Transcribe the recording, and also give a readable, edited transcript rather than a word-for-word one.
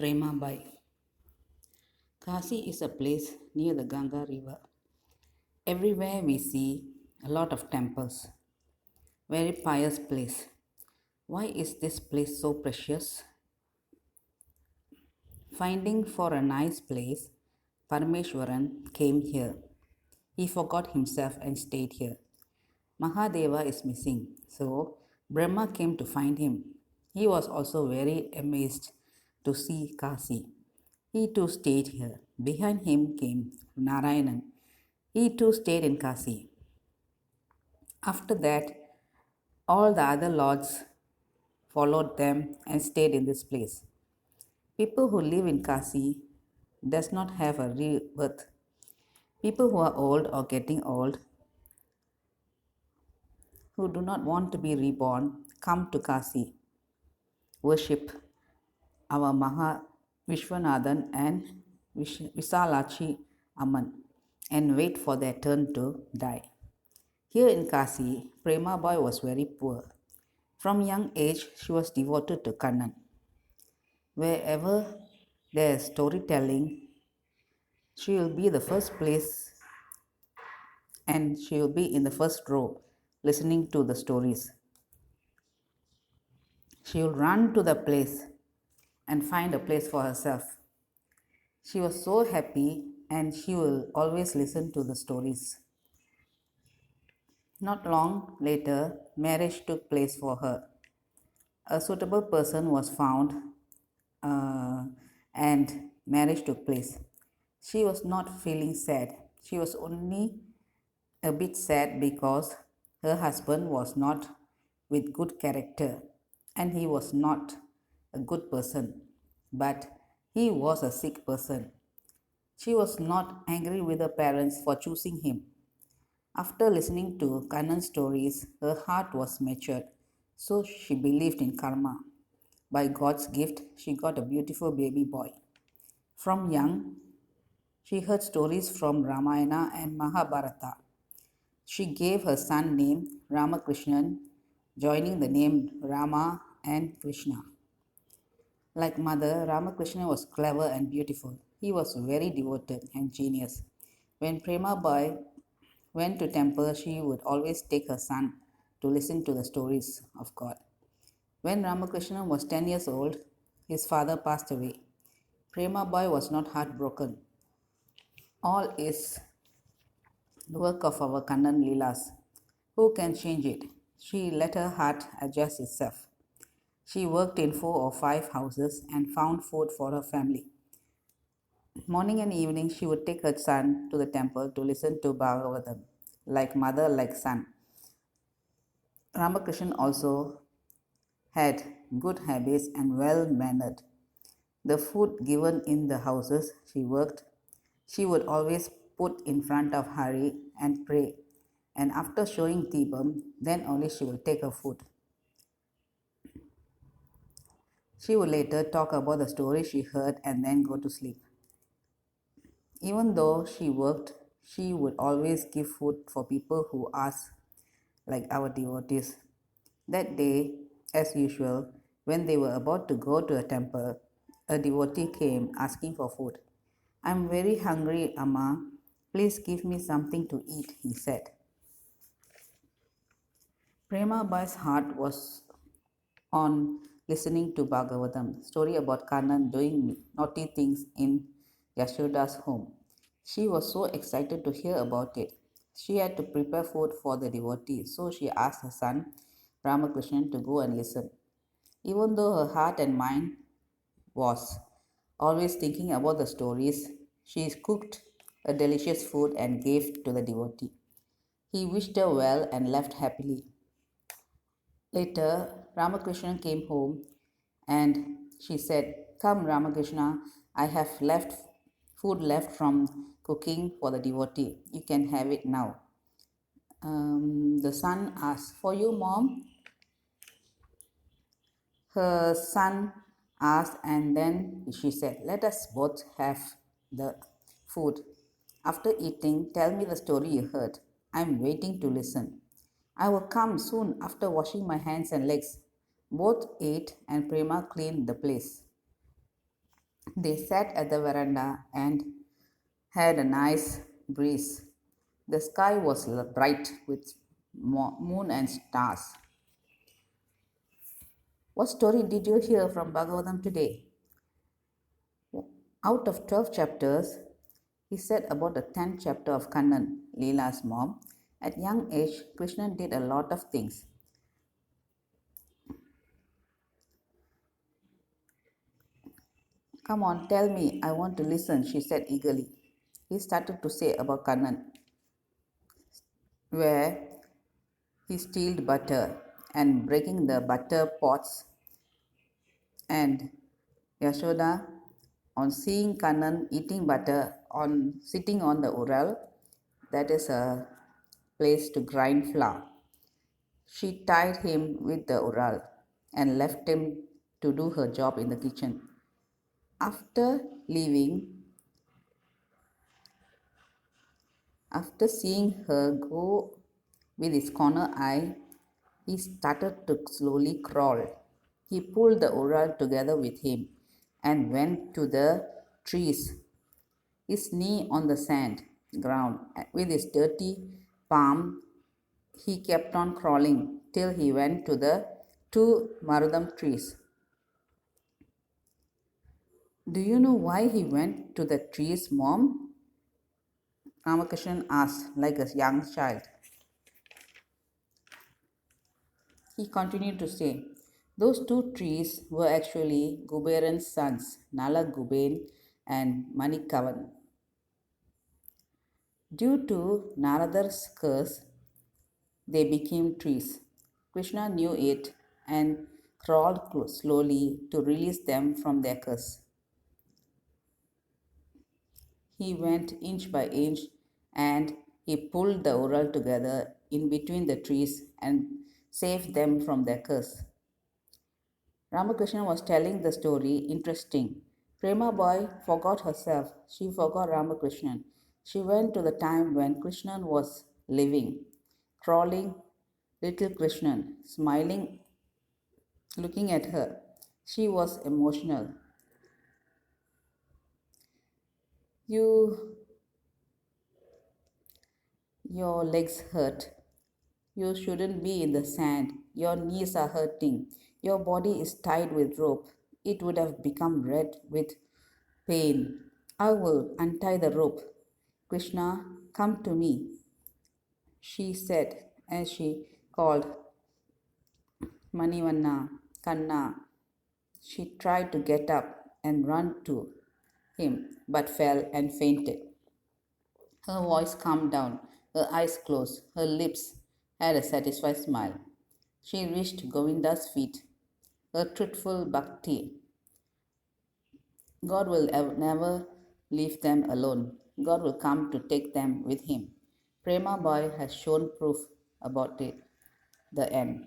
Premabai. Kasi is a place near the Ganga river. Everywhere we see a lot of temples. Very pious place. Why is this place so precious? Finding for a nice place, Parameshwaran came here. He forgot himself and stayed here. Mahadeva is missing, so Brahma came to find him. He was also very amazed to see Kasi. He too stayed here. Behind him came Narayanan. He too stayed in Kasi. After that, all the other lords followed them and stayed in this place. People who live in Kasi does not have a rebirth. People who are old or getting old, who do not want to be reborn, come to Kasi, worship our Maha Vishwanathan and Visalachi Amman, and wait for their turn to die. Here in Kasi, Premabai was very poor. From young age, she was devoted to Kannan. Wherever there is storytelling, she will be the first place and she will be in the first row listening to the stories. She will run to the place and find a place for herself. She was so happy and she will always listen to the stories. Not long later, marriage took place for her. A suitable person was found and marriage took place. She was not feeling sad. She was only a bit sad because her husband was not with good character and he was not a good person, but he was a sick person. She was not angry with her parents for choosing him. After listening to Kannan's stories, her heart was matured, so she believed in karma. By God's gift, she got a beautiful baby boy. From young, she heard stories from Ramayana and Mahabharata. She gave her son name Ramakrishnan, joining the name Rama and Krishna. Like mother, Ramakrishna was clever and beautiful. He was very devoted and genius. When Premabai went to temple, she would always take her son to listen to the stories of God. When Ramakrishna was 10 years old, his father passed away. Premabai was not heartbroken. All is the work of our Kannan Leelas. Who can change it? She let her heart adjust itself. She worked in 4 or 5 houses and found food for her family. Morning and evening, she would take her son to the temple to listen to Bhagavatam, like mother, like son. Ramakrishnan also had good habits and well mannered. The food given in the houses she worked, she would always put in front of Hari and pray, and after showing Deepam, then only she will take her food. She would later talk about the story she heard and then go to sleep. Even though she worked, she would always give food for people who asked, like our devotees. That day, as usual, when they were about to go to a temple, a devotee came asking for food. I'm very hungry, Amma. Please give me something to eat, he said. Premabai's heart was on listening to Bhagavatam, story about Kannan doing naughty things in Yashoda's home. She was so excited to hear about it. She had to prepare food for the devotee, so she asked her son Ramakrishnan to go and listen. Even though her heart and mind was always thinking about the stories, she cooked a delicious food and gave to the devotee. He wished her well and left happily. Later, Ramakrishna came home and she said, Come, Ramakrishna, I have left food left from cooking for the devotee. You can have it now. The son asked, For you, mom? Her son asked, and then she said, Let us both have the food. After eating, tell me the story you heard. I'm waiting to listen. I will come soon after washing my hands and legs. Both ate, and Prema cleaned the place. They sat at the veranda and had a nice breeze. The sky was bright with moon and stars. What story did you hear from Bhagavatam today? Out of 12 chapters, he said about the 10th chapter of Kannan, Leela's mom. At young age, Krishna did a lot of things. Come on, tell me, I want to listen, she said eagerly. He started to say about Kannan, where he stealed butter and breaking the butter pots, and Yashoda, on seeing Kannan eating butter on sitting on the ural, that is a place to grind flour. She tied him with the ural and left him to do her job in the kitchen. After leaving, after seeing her go with his corner eye, he started to slowly crawl. He pulled the ural together with him and went to the trees, his knee on the sand ground. With his dirty palm, he kept on crawling till he went to the two marudam trees. Do you know why he went to the trees, Mom? Ramakrishnan asked, like a young child. He continued to say, those two trees were actually Guberan's sons, Nala Guben and Manikavan. Due to Naradar's curse, they became trees. Krishna knew it and crawled slowly to release them from their curse. He went inch by inch and he pulled the ural together in between the trees and saved them from their curse. Ramakrishna was telling the story interesting. Premabai forgot herself. She forgot Ramakrishnan. She went to the time when Krishnan was living, crawling, little Krishnan, smiling, looking at her. She was emotional. You, your legs hurt. You shouldn't be in the sand. Your knees are hurting. Your body is tied with rope. It would have become red with pain. I will untie the rope. Krishna, come to me, she said as she called Manivanna, Kanna. She tried to get up and run to him, but fell and fainted. Her voice calmed down, her eyes closed, her lips had a satisfied smile. She reached Govinda's feet. Her truthful bhakti. God will never leave them alone. God will come to take them with him. Prema Boy has shown proof about it. The end.